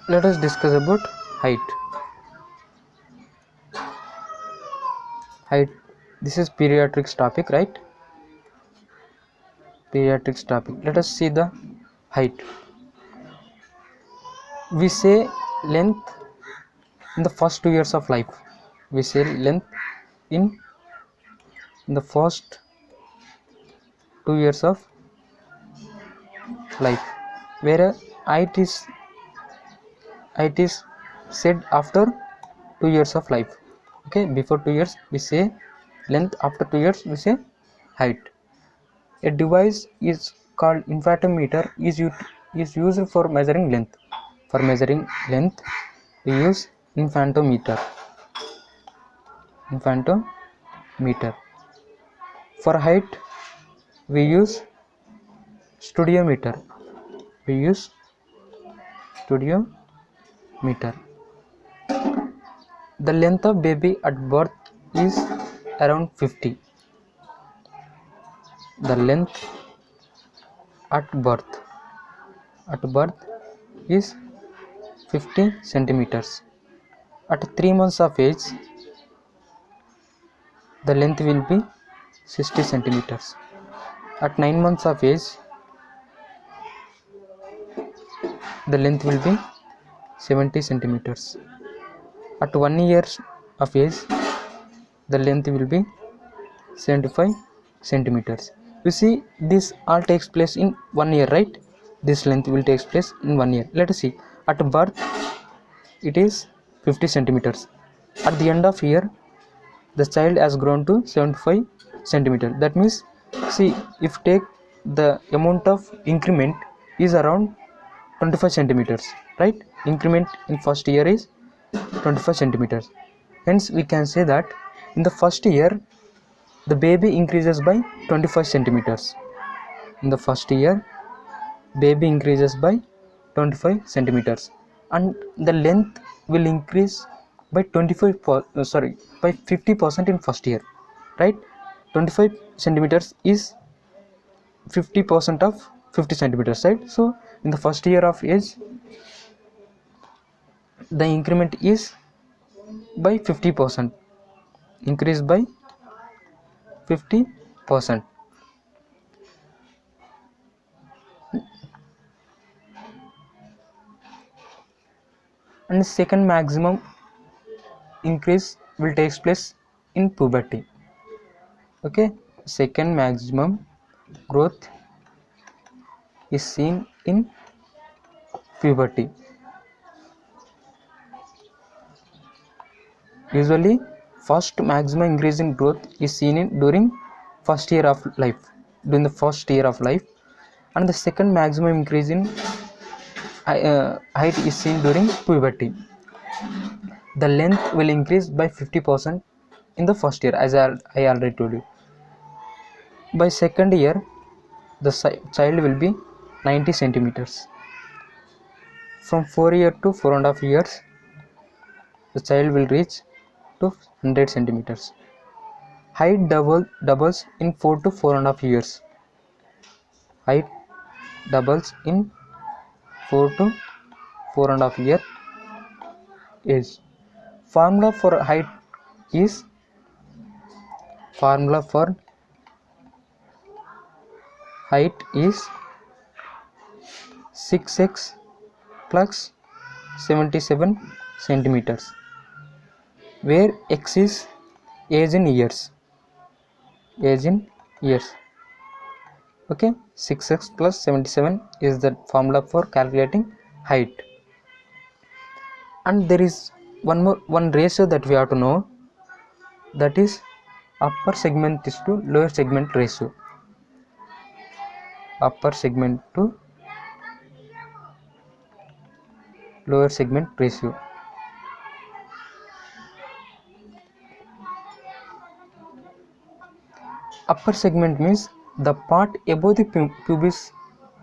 Let us discuss about height. Height. This is pediatrics topic, right? Pediatrics topic. Let us see the height. We say length in the first 2 years of life. We say length in the first 2 years of life, where height is said after 2 years of life. Okay, before 2 years we say length, after 2 years we say height. A device is called infantometer is used for measuring length. For measuring length we use infantometer. Infantometer. For height we use studiometer. We use studiometer. The length of baby at birth is around 50. The length at birth is 50 centimeters. At 3 months of age the length will be 60 centimeters. At 9 months of age the length will be 70 centimeters. At 1 year of age the length will be 75 centimeters. You see, this all takes place in 1 year, right? This length will take place in 1 year. Let us see. At birth it is 50 centimeters. At the end of year the child has grown to 75 centimeters. That means, see, if take the amount of increment is around 25 centimeters, right? Increment in first year is 25 centimeters. Hence we can say that in the first year the baby increases by 25 centimeters. In the first year baby increases by 25 centimeters, and the length will increase by 50% in first year, right? 25 centimeters is 50% of 50 centimeters, right? So in the first year of age the increment is by 50%, increase by 50%. And the second maximum increase will take place in puberty. Okay, second maximum growth is seen in puberty. Usually first maximum increase in growth is seen in during first year of life, during the first year of life, and the second maximum increase in height is seen during puberty. The length will increase by 50% in the first year, as I already told you. By second year the child will be 90 centimeters. From 4 years to 4.5 years the child will reach to 100 centimeters. Height doubles in 4 to 4.5 years. Height doubles in 4 to 4.5 year age. Formula for height is 6x plus 77 centimeters, where x is age in years. Okay, 6x plus 77 is the formula for calculating height. And there is one ratio that we have to know, that is upper segment is to lower segment ratio. Upper segment to lower segment ratio. Upper segment means the part above the pubis,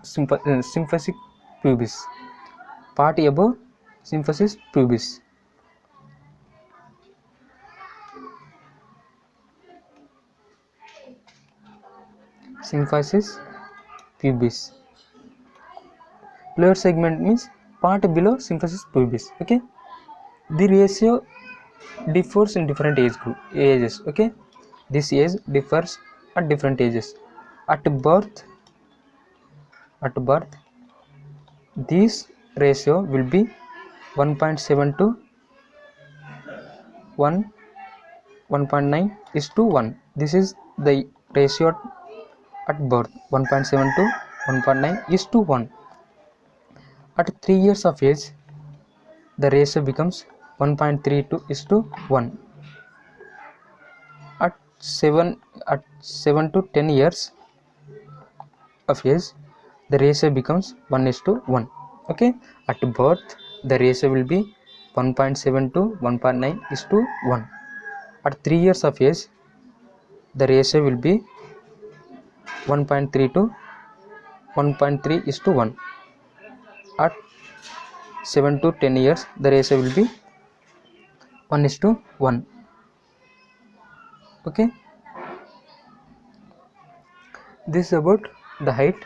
symphysis pubis. Part above symphysis pubis. Symphysis pubis. Lower segment means part below symphysis pubis. Okay, the ratio differs in different ages. Okay, this age differs at different ages. At birth this ratio will be 1.7 to 1.9 is to 1. This is the ratio at birth. 1.7 to 1.9 is to 1. At 3 years of age the ratio becomes 1.32 is to 1. At 7 to 10 years of age the ratio becomes 1 is to 1. Okay, at birth the ratio will be 1.7 to 1.9 is to 1. At 3 years of age the ratio will be 1.3 to 1.3 is to 1. At 7 to 10 years the ratio will be 1 is to 1. Okay, this is about the height.